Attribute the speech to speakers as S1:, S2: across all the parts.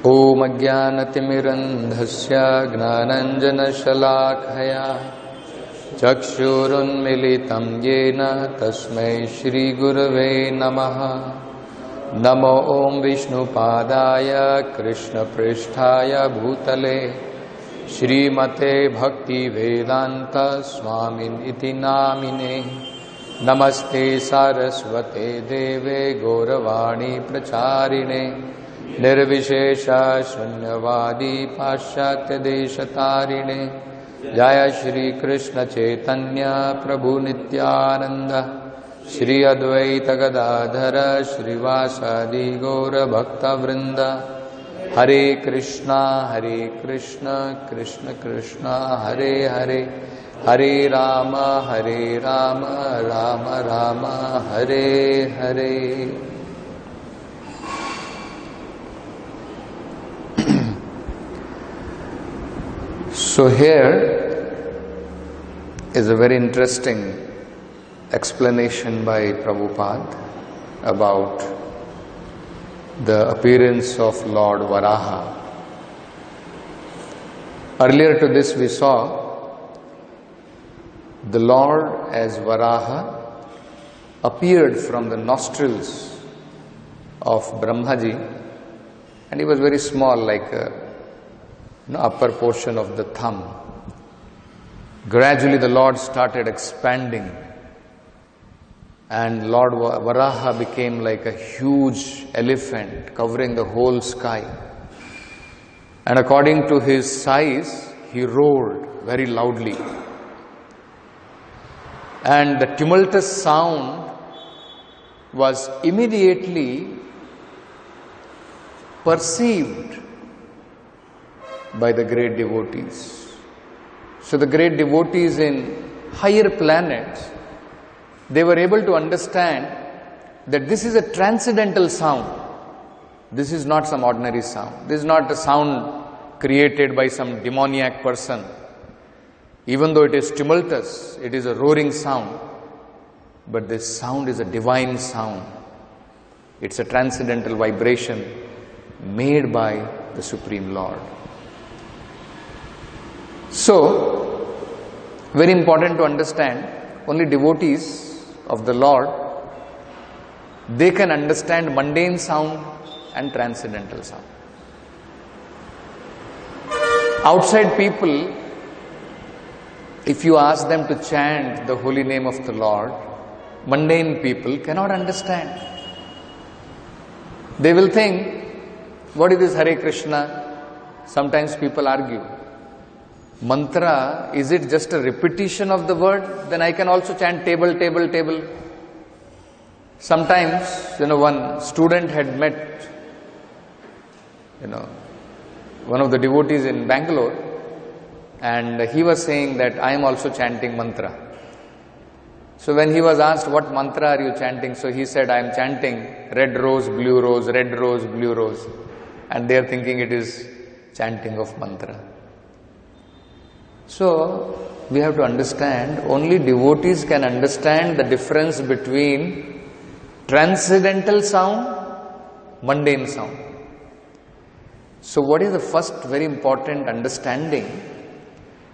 S1: Om Ajnanatimirandhasya Gnananjanashalakaya Chakshurunmilitam Yena Tasmai Shri Gurave Namaha. Namo Om Vishnupadaya Krishna Pristhaya Bhutale Shrimate Bhakti Vedanta Swamin Iti Namine. Namaste Saraswate Deve Gauravani Pracharine Nirvishesha Shunyavadi Paschatya Deshatarine Jaya Shri Krishna Chaitanya Prabhu Nityananda Shri Advaita Gadadhara Shrivasadi Gaura Bhakta Vrinda Hare Krishna Krishna Krishna Hare Hare Hare Rama Rama Rama Hare Hare. So here is a very interesting explanation by Prabhupada about the appearance of Lord Varaha. Earlier to this we saw the Lord as Varaha appeared from the nostrils of Brahmaji, and he was very small, like upper portion of the thumb. Gradually the Lord started expanding, and Lord Varaha became like a huge elephant covering the whole sky. And according to his size, he roared very loudly. And the tumultuous sound was immediately perceived by the great devotees. So the great devotees in higher planets, they were able to understand that this is a transcendental sound. This is not some ordinary sound. This is not a sound created by some demoniac person. Even though it is tumultuous, it is a roaring sound, but this sound is a divine sound. It's a transcendental vibration made by the Supreme Lord. So, very important to understand, only devotees of the Lord, they can understand mundane sound and transcendental sound. Outside people, if you ask them to chant the holy name of the Lord, mundane people cannot understand. They will think, what is this Hare Krishna? Sometimes people argue. Mantra, is it just a repetition of the word? Then I can also chant table, table, table. Sometimes, one student had met, one of the devotees in Bangalore, and he was saying that I am also chanting mantra. So when he was asked, what mantra are you chanting? So he said, I am chanting red rose, blue rose, red rose, blue rose. And they are thinking it is chanting of mantra. So we have to understand, only devotees can understand the difference between transcendental sound, mundane sound. So what is the first very important understanding?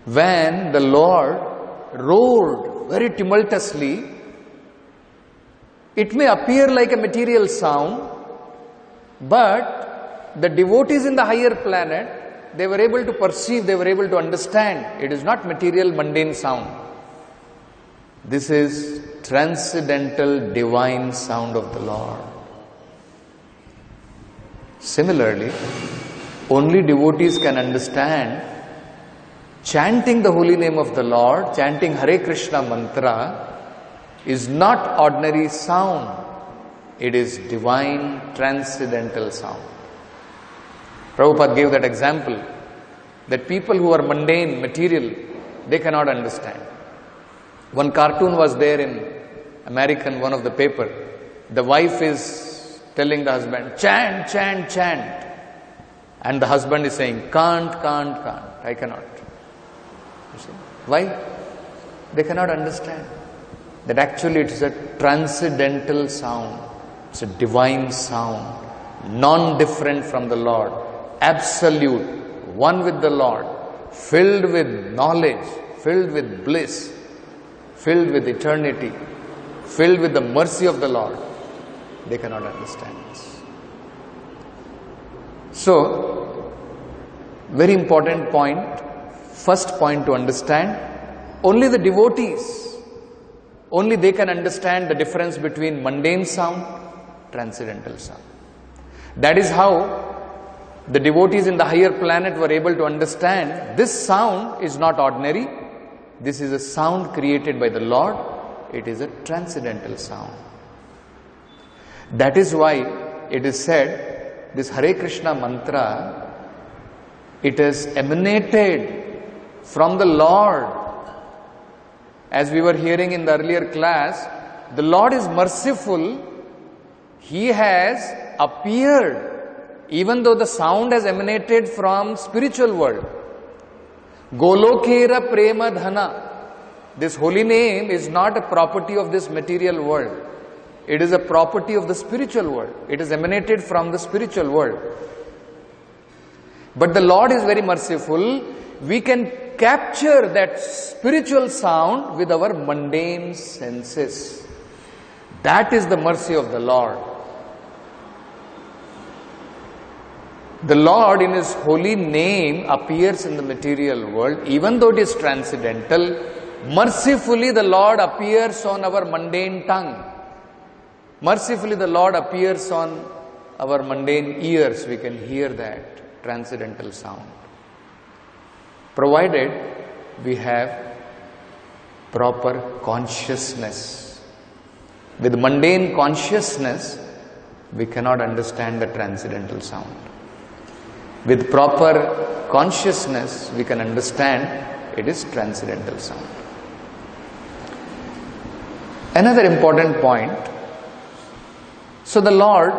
S1: When the Lord roared very tumultuously, it may appear like a material sound, but the devotees in the higher planet, they were able to perceive, they were able to understand, it is not material mundane sound. This is transcendental divine sound of the Lord. Similarly, only devotees can understand chanting the holy name of the Lord, chanting Hare Krishna mantra is not ordinary sound. It is divine transcendental sound. Prabhupada gave that example that people who are mundane, material, they cannot understand. One cartoon was there in American, one of the paper. The wife is telling the husband, chant, chant, chant. And the husband is saying, can't, I cannot. You see? Why? They cannot understand that actually it is a transcendental sound. It's a divine sound, non-different from the Lord. absolute, one with the Lord, filled with knowledge, filled with bliss, filled with eternity, filled with the mercy of the Lord, they cannot understand this. So, very important point, first point to understand, only the devotees, only they can understand the difference between mundane sound, transcendental sound. That is how the devotees in the higher planet were able to understand this sound is not ordinary, this is a sound created by the Lord, it is a transcendental sound. That is why it is said, this Hare Krishna mantra, it has emanated from the Lord. As we were hearing in the earlier class, the Lord is merciful, He has appeared, even though the sound has emanated from spiritual world. Golokera Prema Dhana. This holy name is not a property of this material world. It is a property of the spiritual world. It is emanated from the spiritual world. But the Lord is very merciful. We can capture that spiritual sound with our mundane senses. That is the mercy of the Lord. The Lord in His holy name appears in the material world, even though it is transcendental. Mercifully the Lord appears on our mundane tongue. Mercifully the Lord appears on our mundane ears. We can hear that transcendental sound. Provided we have proper consciousness. With mundane consciousness, we cannot understand the transcendental sound. With proper consciousness, we can understand it is transcendental sound. Another important point. So the Lord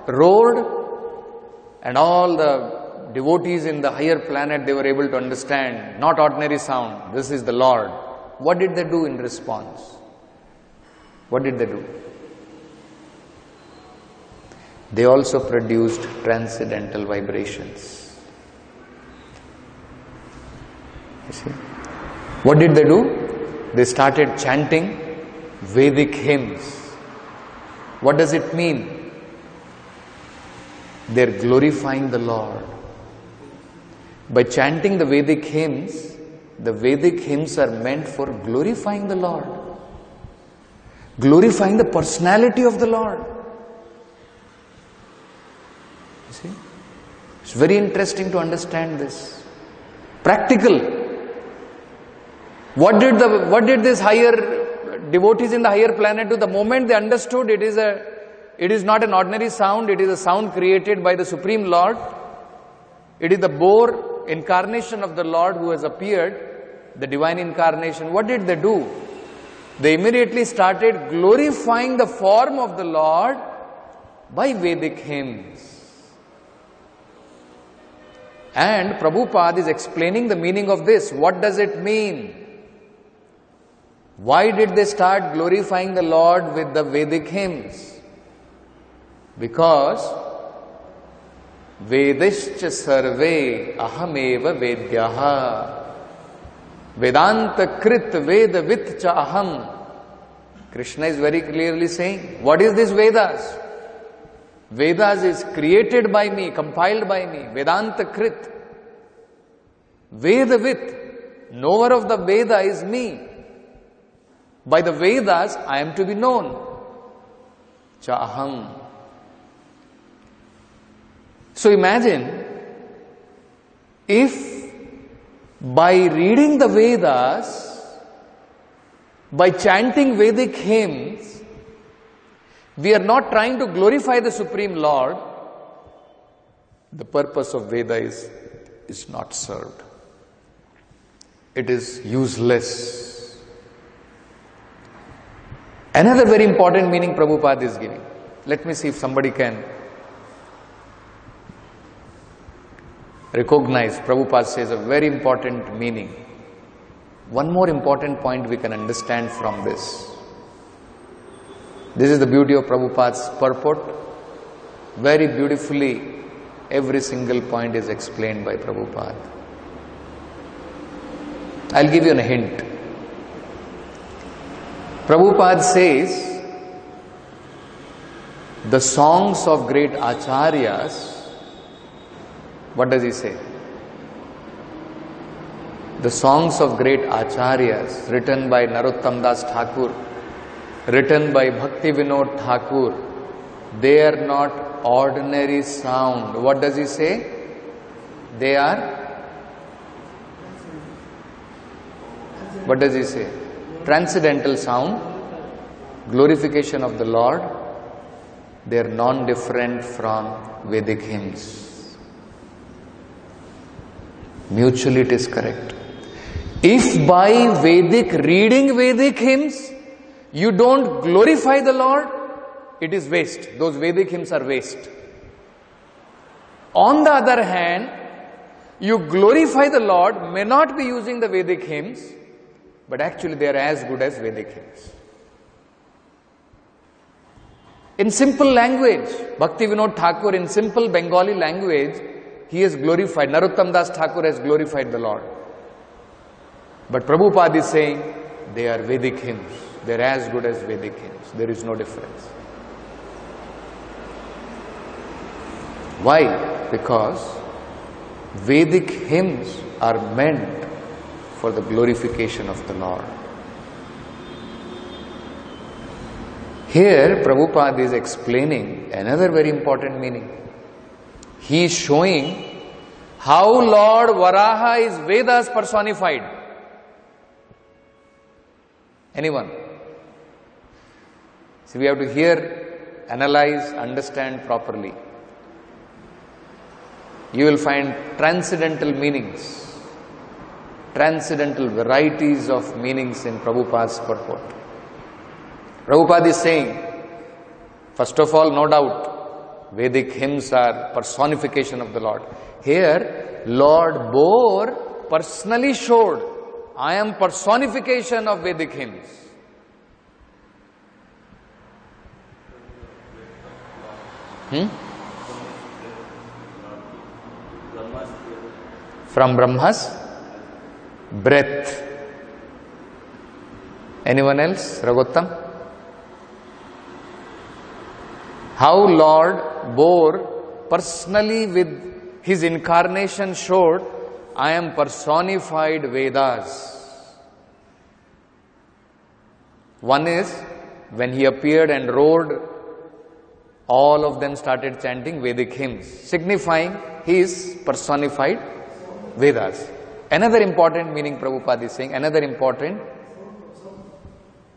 S1: rode, and all the devotees in the higher planet, they were able to understand, not ordinary sound, this is the Lord. What did they do in response? What did they do? They also produced transcendental vibrations. You see? What did they do? They started chanting Vedic hymns. What does it mean? They are glorifying the Lord. By chanting the Vedic hymns are meant for glorifying the Lord. Glorifying the personality of the Lord. You see? It's very interesting to understand this. Practical. What did this higher devotees in the higher planet do? The moment they understood it is not an ordinary sound, it is a sound created by the Supreme Lord. It is the Boar incarnation of the Lord who has appeared, the divine incarnation. What did they do? They immediately started glorifying the form of the Lord by Vedic hymns. And Prabhupada is explaining the meaning of this. What does it mean? Why did they start glorifying the Lord with the Vedic hymns? Because Vedascha sarve ahameva vedyaha Vedanta krit vedavit cha aham. Krishna is very clearly saying, what is this Vedas? Vedas is created by me, compiled by me. Vedanta krit. Vedavit. Knower of the Veda is me. By the Vedas, I am to be known. Cha aham. So imagine, if by reading the Vedas, by chanting Vedic hymns, we are not trying to glorify the Supreme Lord, the purpose of Veda is not served. It is useless. Another very important meaning Prabhupada is giving. Let me see if somebody can recognize. Prabhupada says a very important meaning. One more important point we can understand from this. This is the beauty of Prabhupada's purport. Very beautifully Every single point is explained by Prabhupada. I'll give you a hint. Prabhupada says, the songs of great acharyas, what does he say? The songs of great acharyas written by Narottam Das Thakur, written by Bhakti Vinod Thakur, they are not ordinary sound. What does he say? They are, what does he say? Transcendental sound, glorification of the Lord. They are non-different from Vedic hymns. Mutually it is correct. If by Vedic, reading Vedic hymns, you don't glorify the Lord, it is waste. Those Vedic hymns are waste. On the other hand, you glorify the Lord, may not be using the Vedic hymns, but actually they are as good as Vedic hymns. In simple language, Bhakti Vinod Thakur, in simple Bengali language, he has glorified, Narottam Das Thakur has glorified the Lord. But Prabhupada is saying, they are Vedic hymns. They are as good as Vedic hymns. There is no difference. Why? Because Vedic hymns are meant for the glorification of the Lord. Here, Prabhupada is explaining another very important meaning. He is showing how Lord Varaha is Vedas personified. Anyone? See, we have to hear, analyze, understand properly. You will find transcendental meanings, transcendental varieties of meanings in Prabhupada's purport. Prabhupada is saying, first of all, no doubt, Vedic hymns are personification of the Lord. Here, Lord bore personally showed, I am personification of Vedic hymns. From Brahma's breath. Anyone else? Raghottam? How Lord bore personally with his incarnation showed, I am personified Vedas. One is, when he appeared and rode, all of them started chanting Vedic hymns, signifying he is personified Vedas. Another important meaning Prabhupada is saying, another important,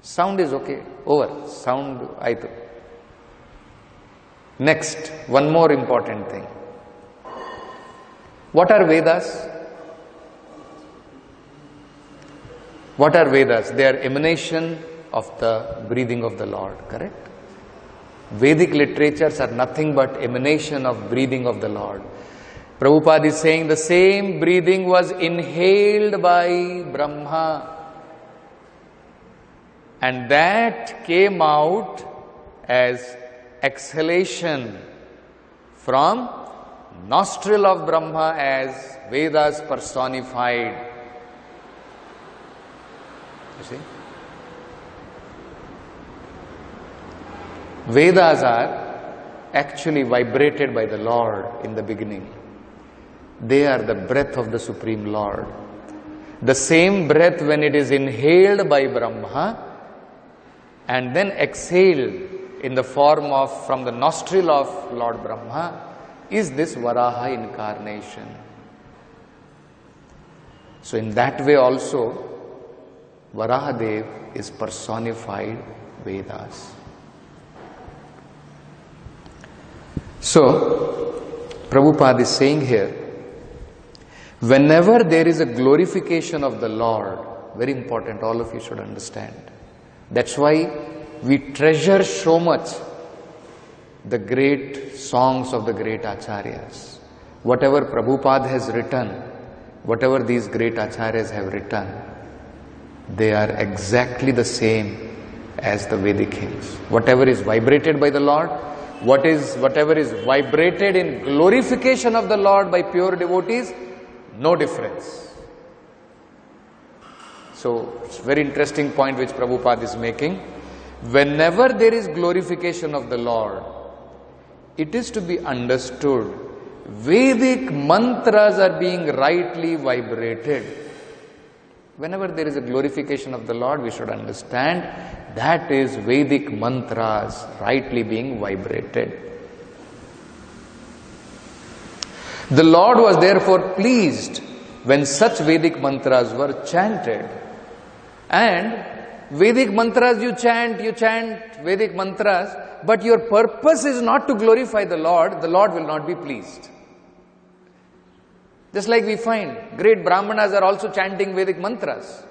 S1: sound is okay, over, sound aitu. Next, one more important thing. What are Vedas? What are Vedas? They are emanation of the breathing of the Lord, correct? Vedic literatures are nothing but emanation of breathing of the Lord. Prabhupada is saying the same breathing was inhaled by Brahma, and that came out as exhalation from nostril of Brahma as Vedas personified. You see? Vedas are actually vibrated by the Lord in the beginning. They are the breath of the Supreme Lord. The same breath, when it is inhaled by Brahma and then exhaled in the form of, from the nostril of Lord Brahma, is this Varaha incarnation. So in that way also, Varahadev is personified Vedas. So, Prabhupada is saying here, whenever there is a glorification of the Lord, very important, all of you should understand. That's why we treasure so much the great songs of the great acharyas. Whatever Prabhupada has written, whatever these great acharyas have written, they are exactly the same as the Vedic hymns. Whatever is vibrated by the Lord, Whatever is vibrated in glorification of the Lord by pure devotees, no difference. So, it's a very interesting point which Prabhupada is making. Whenever there is glorification of the Lord, it is to be understood, Vedic mantras are being rightly vibrated. Whenever there is a glorification of the Lord, we should understand that is Vedic mantras rightly being vibrated. The Lord was therefore pleased when such Vedic mantras were chanted. And Vedic mantras you chant Vedic mantras, but your purpose is not to glorify the Lord will not be pleased. Just like we find great Brahmanas are also chanting Vedic mantras.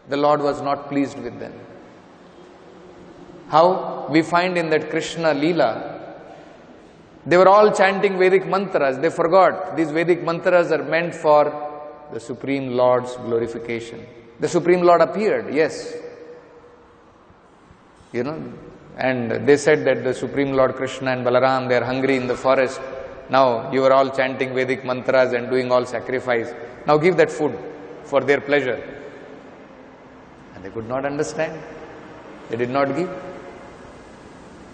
S1: The Lord was not pleased with them. How? We find in that Krishna Leela, they were all chanting Vedic mantras. They forgot these Vedic mantras are meant for the Supreme Lord's glorification. The Supreme Lord appeared, yes. And they said that the Supreme Lord Krishna and Balaram, they are hungry in the forest. Now you are all chanting Vedic mantras and doing all sacrifice. Now give that food for their pleasure. And they could not understand. They did not give.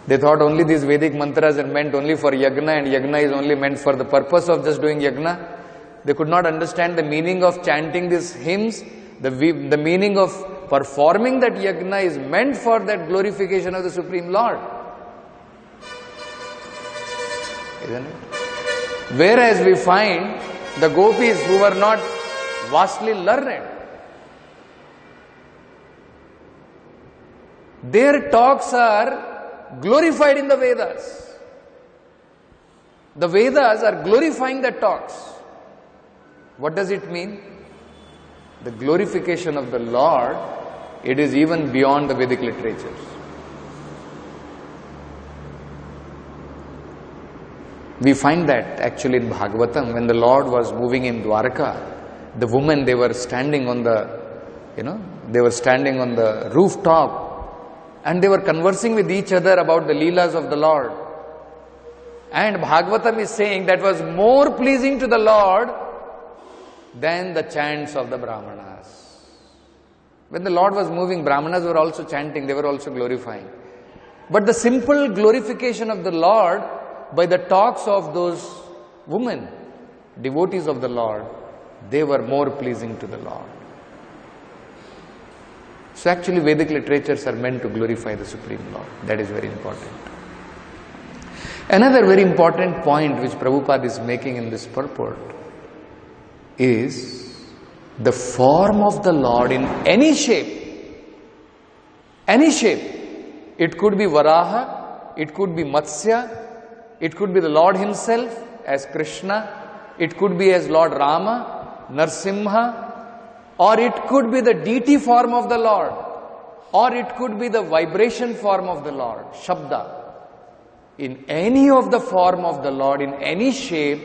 S1: They thought only these Vedic mantras are meant only for yagna, and yagna is only meant for the purpose of just doing yagna. They could not understand the meaning of chanting these hymns. The meaning of performing that yagna is meant for that glorification of the Supreme Lord. Isn't it? Whereas we find the gopis who were not vastly learned, their talks are glorified in the Vedas. The Vedas are glorifying the talks. What does it mean? The glorification of the Lord, it is even beyond the Vedic literatures. We find that actually in Bhagavatam, when the Lord was moving in Dwarka, the women, they were standing on the, they were standing on the rooftop and they were conversing with each other about the Leelas of the Lord. And Bhagavatam is saying that was more pleasing to the Lord than the chants of the Brahmanas. When the Lord was moving, Brahmanas were also chanting, they were also glorifying. But the simple glorification of the Lord by the talks of those women, devotees of the Lord, they were more pleasing to the Lord. So actually Vedic literatures are meant to glorify the Supreme Lord. That is very important. Another very important point which Prabhupada is making in this purport is the form of the Lord in any shape. Any shape. It could be Varaha, it could be Matsya, it could be the Lord himself as Krishna, it could be as Lord Rama, Narsimha, or it could be the deity form of the Lord, or it could be the vibration form of the Lord, Shabda. In any of the form of the Lord, in any shape,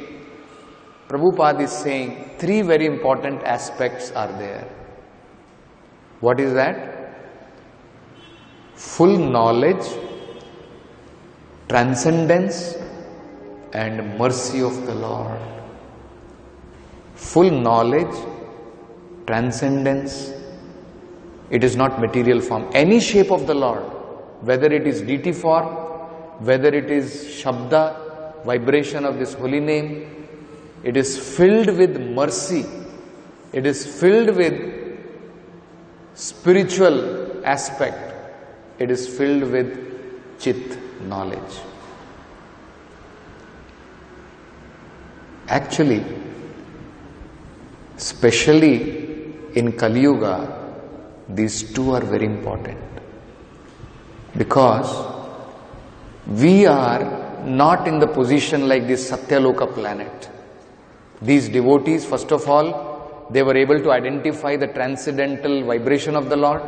S1: Prabhupada is saying three very important aspects are there. What is that? Full knowledge, transcendence, and mercy of the Lord. Full knowledge, transcendence, it is not material form. Any shape of the Lord, whether it is deity form, whether it is Shabda, vibration of this holy name, it is filled with mercy. It is filled with spiritual aspect. It is filled with chit, knowledge. Actually, especially in Kali Yuga, these two are very important. Because we are not in the position like this Satyaloka planet. These devotees, first of all, they were able to identify the transcendental vibration of the Lord.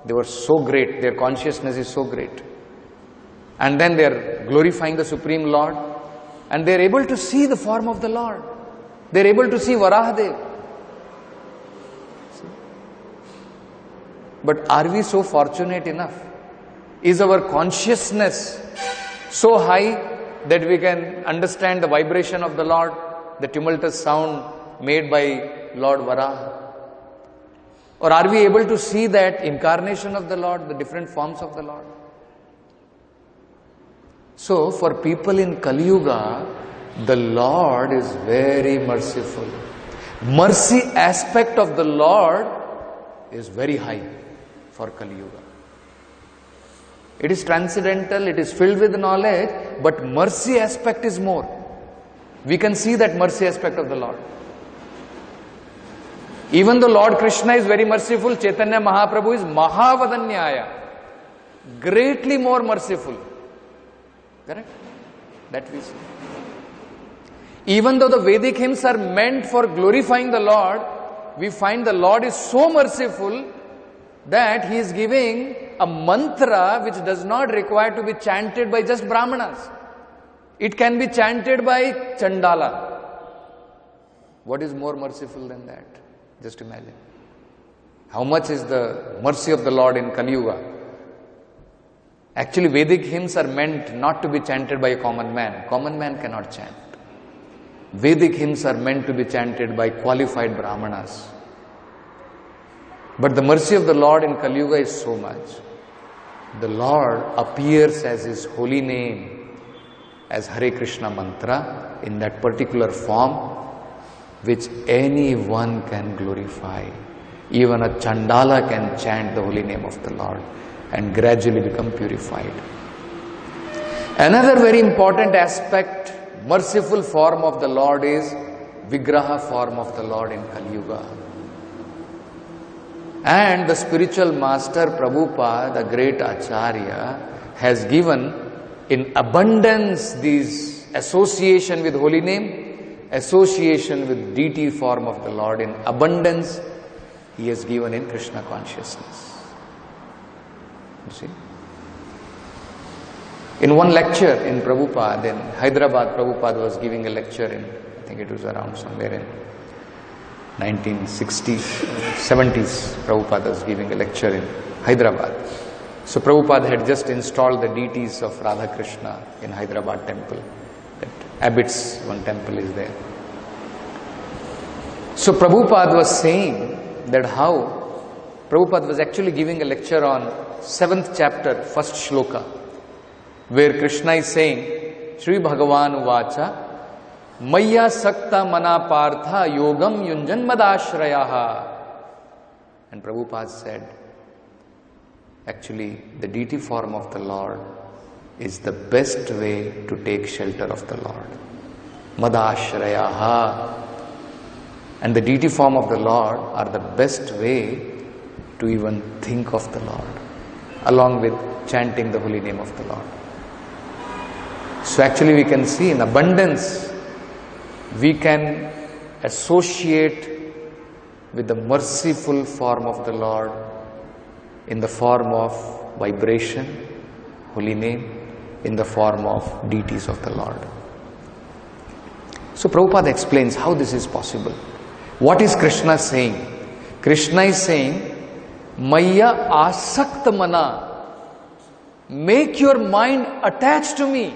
S1: They were so great, their consciousness is so great. And then they are glorifying the Supreme Lord. And they are able to see the form of the Lord. They are able to see Varahadev. But are we so fortunate enough? Is our consciousness so high that we can understand the vibration of the Lord, the tumultuous sound made by Lord Varaha? Or are we able to see that incarnation of the Lord, the different forms of the Lord? So, for people in Kali Yuga, the Lord is very merciful. Mercy aspect of the Lord is very high for Kali Yuga. It is transcendental, it is filled with knowledge, but mercy aspect is more. We can see that mercy aspect of the Lord. Even though Lord Krishna is very merciful, Chaitanya Mahaprabhu is Mahavadanyaya, greatly more merciful. Correct? That we see. Even though the Vedic hymns are meant for glorifying the Lord, we find the Lord is so merciful that He is giving a mantra which does not require to be chanted by just Brahmanas. It can be chanted by Chandala. What is more merciful than that? Just imagine. How much is the mercy of the Lord in Kali Yuga? Actually, Vedic hymns are meant not to be chanted by a common man. Common man cannot chant. Vedic hymns are meant to be chanted by qualified Brahmanas. But the mercy of the Lord in Kali Yuga is so much. The Lord appears as His holy name, as Hare Krishna mantra, in that particular form, which anyone can glorify. Even a Chandala can chant the holy name of the Lord and gradually become purified. Another very important aspect, merciful form of the Lord is Vigraha form of the Lord in Kali Yuga. And the spiritual master Prabhupada, the great Acharya, has given in abundance these association with holy name, association with deity form of the Lord in abundance. He has given in Krishna consciousness. You see? In one lecture in Prabhupada, in Hyderabad, Prabhupada was giving a lecture in, I think it was around somewhere in 1960s, 70s, Prabhupada was giving a lecture in Hyderabad. So Prabhupada had just installed the deities of Radha Krishna in Hyderabad temple. That Abbott's one temple is there. So Prabhupada was saying that how Prabhupada was actually giving a lecture on 7th chapter, 1st shloka, where Krishna is saying, Sri Bhagavan Vacha, Maya Sakta Mana Partha Yogam Yunjan Madashrayaha. And Prabhupada said, actually, the deity form of the Lord is the best way to take shelter of the Lord. Madashrayaha. And the deity form of the Lord are the best way to even think of the Lord, along with chanting the holy name of the Lord. So actually we can see in abundance, we can associate with the merciful form of the Lord in the form of vibration, holy name, in the form of deities of the Lord. So Prabhupada explains how this is possible. What is Krishna saying? Krishna is saying, Maya asakta mana. Make your mind attached to me.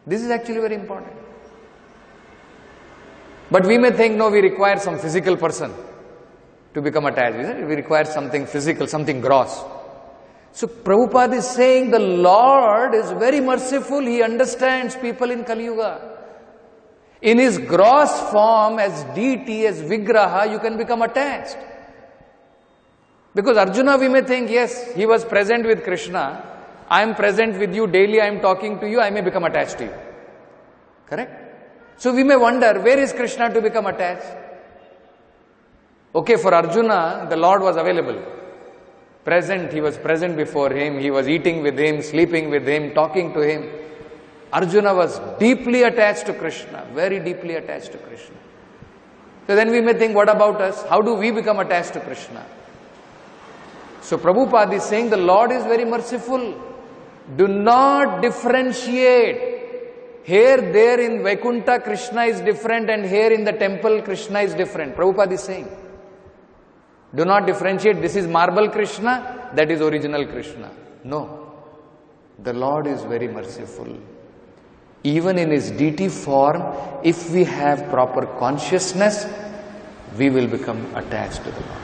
S1: This is actually very important. But we may think, no, we require some physical person to become attached. We require something physical, something gross. So Prabhupada is saying the Lord is very merciful. He understands people in Kali Yuga. In His gross form as deity, as Vigraha, you can become attached. Because Arjuna, we may think, yes, he was present with Krishna. I am present with you daily, I am talking to you, I may become attached to you. Correct? So we may wonder, where is Krishna to become attached? Okay, for Arjuna, the Lord was available. Present, he was present before him, he was eating with him, sleeping with him, talking to him. Arjuna was deeply attached to Krishna, very deeply attached to Krishna. So then we may think, what about us? How do we become attached to Krishna? So Prabhupada is saying the Lord is very merciful. Do not differentiate. Here, there in Vaikuntha, Krishna is different, and here in the temple, Krishna is different. Prabhupada is saying, do not differentiate. This is marble Krishna, that is original Krishna. No. The Lord is very merciful. Even in his deity form, if we have proper consciousness, we will become attached to the Lord.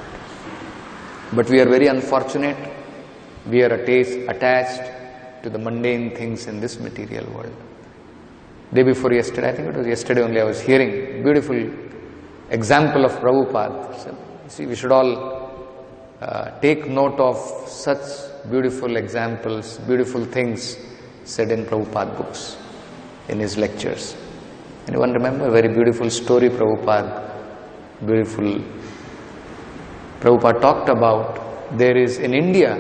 S1: But we are very unfortunate. We are attached to the mundane things in this material world. Day before yesterday, I think it was yesterday only, I was hearing beautiful example of Prabhupada. So, see, we should all take note of such beautiful examples, beautiful things said in Prabhupada books, in his lectures. Anyone remember a very beautiful story Prabhupada talked about? There is in India,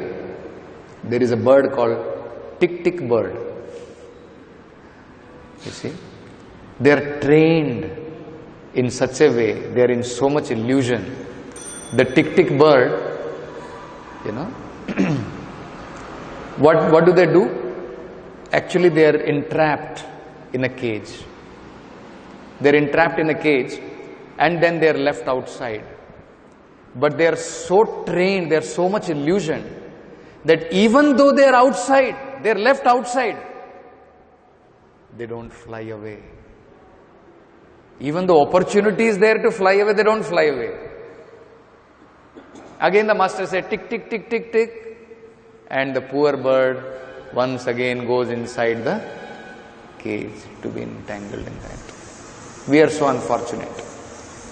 S1: there is a bird called tick bird. You see, they are trained in such a way, they are in so much illusion. The tick bird, you know, what do they do? Actually, they are entrapped in a cage. They are entrapped in a cage and then they are left outside. But they are so trained, they are so much illusion that even though they are outside, they are left outside, they don't fly away. Even though opportunity is there to fly away, they don't fly away. Again the master said, tick, tick, tick, tick, tick. And the poor bird once again goes inside the cage to be entangled in that. We are so unfortunate.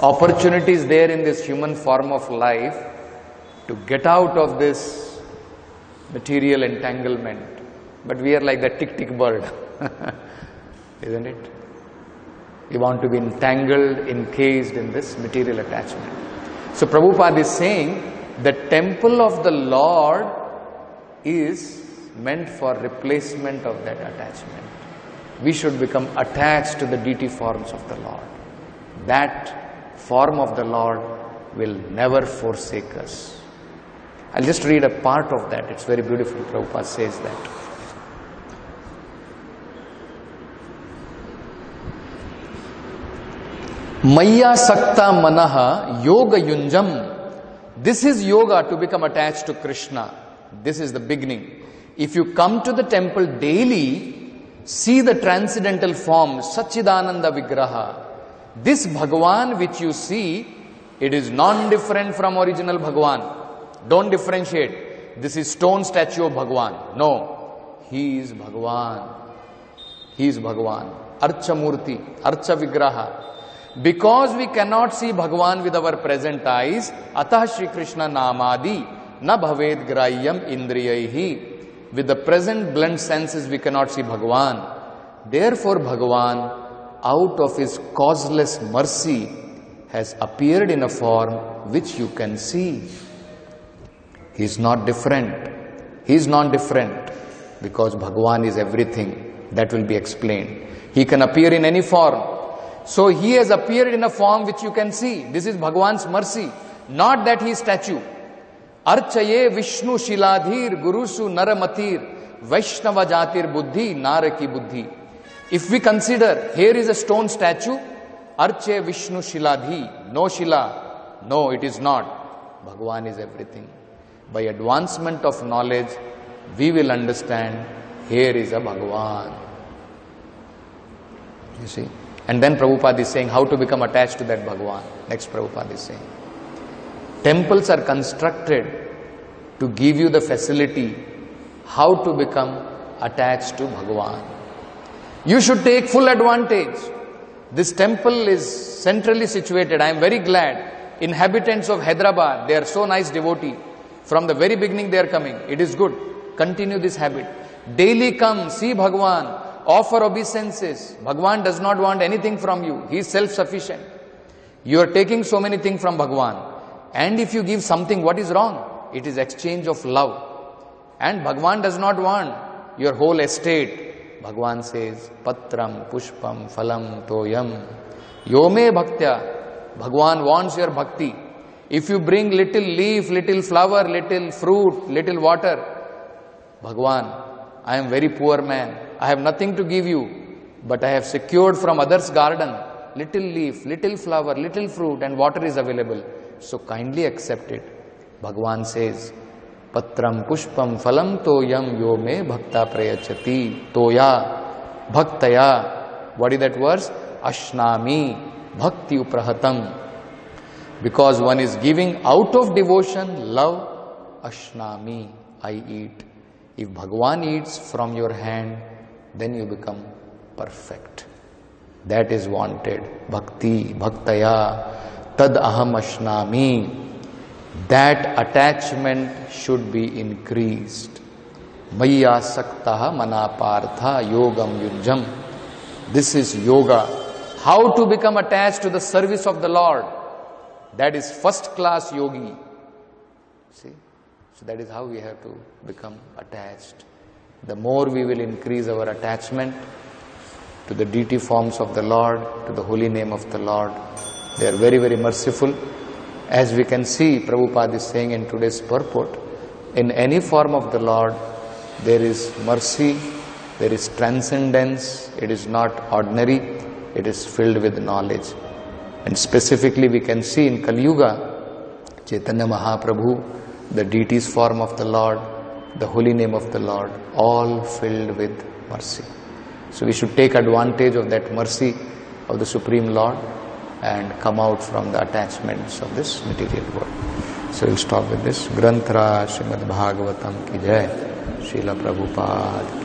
S1: Opportunity is there in this human form of life to get out of this material entanglement. But we are like the tick bird. Isn't it? We want to be entangled, encased in this material attachment. So Prabhupada is saying the temple of the Lord is meant for replacement of that attachment. We should become attached to the deity forms of the Lord. That form of the Lord will never forsake us. I'll just read a part of that. It's very beautiful. Prabhupada says that. Maya Sakta Manaha Yoga Yunjam. This is yoga, to become attached to Krishna. This is the beginning. If you come to the temple daily, see the transcendental form, Satchidananda Vigraha. This Bhagavan which you see, it is non-different from original Bhagavan. Don't differentiate. This is stone statue of Bhagavan. No. He is Bhagavan. He is Bhagavan. Archa Murti, Archa Vigraha. Because we cannot see Bhagavan with our present eyes, Atah Shri Krishna Namadi, Na Bhaved Grahyam Indriyaihi. With the present blend senses, we cannot see Bhagavan. Therefore, Bhagavan, out of his causeless mercy, has appeared in a form which you can see. He is not different. He is non-different because Bhagavan is everything. That will be explained. He can appear in any form. So he has appeared in a form which you can see. This is Bhagavan's mercy. Not that he is statue. Archaye Vishnu Shiladhir Gurusu Naramatir Vaishnava Jatir Buddhi Naraki Buddhi. If we consider here is a stone statue, Arche Vishnu Shiladhi, no Shila. No, it is not. Bhagavan is everything. By advancement of knowledge, we will understand here is a Bhagavan. You see? And then Prabhupada is saying how to become attached to that Bhagavan. Next Prabhupada is saying, temples are constructed to give you the facility how to become attached to Bhagavan. You should take full advantage. This temple is centrally situated. I am very glad. Inhabitants of Hyderabad, they are so nice devotee. From the very beginning they are coming. It is good. Continue this habit. Daily come, see Bhagavan. Offer obeisances. Bhagavan does not want anything from you. He is self-sufficient. You are taking so many things from Bhagavan. And if you give something, what is wrong? It is exchange of love. And Bhagavan does not want your whole estate. Bhagavan says, Patram, Pushpam, Phalam, Toyam. Yome Bhaktya. Bhagavan wants your bhakti. If you bring little leaf, little flower, little fruit, little water, Bhagavan, I am very poor man. I have nothing to give you, but I have secured from others' garden little leaf, little flower, little fruit and water is available. So kindly accept it. Bhagavan says, Patram Pushpam Phalam Toyam Yome Bhakta Prayachati Toya. bhaktaya. What is that verse? Ashnami bhakti uprahatam. Because one is giving out of devotion, love, ashnami, I eat. If Bhagavan eats from your hand, then you become perfect. That is wanted. Bhakti, bhaktaya, tad aham ashnami. That attachment should be increased. Maya saktaha manapartha yogam yujam. This is yoga. How to become attached to the service of the Lord. That is first class yogi. See? So that is how we have to become attached. The more we will increase our attachment to the deity forms of the Lord, to the holy name of the Lord. They are very, very merciful. As we can see, Prabhupada is saying in today's purport, in any form of the Lord, there is mercy, there is transcendence, it is not ordinary, it is filled with knowledge. And specifically we can see in Kali Yuga, Chaitanya Mahaprabhu, the deity's form of the Lord, the holy name of the Lord, all filled with mercy. So we should take advantage of that mercy of the Supreme Lord and come out from the attachments of this material world. So we'll stop with this. Granthra Srimad Bhagavatam ki jai. Srila Prabhupada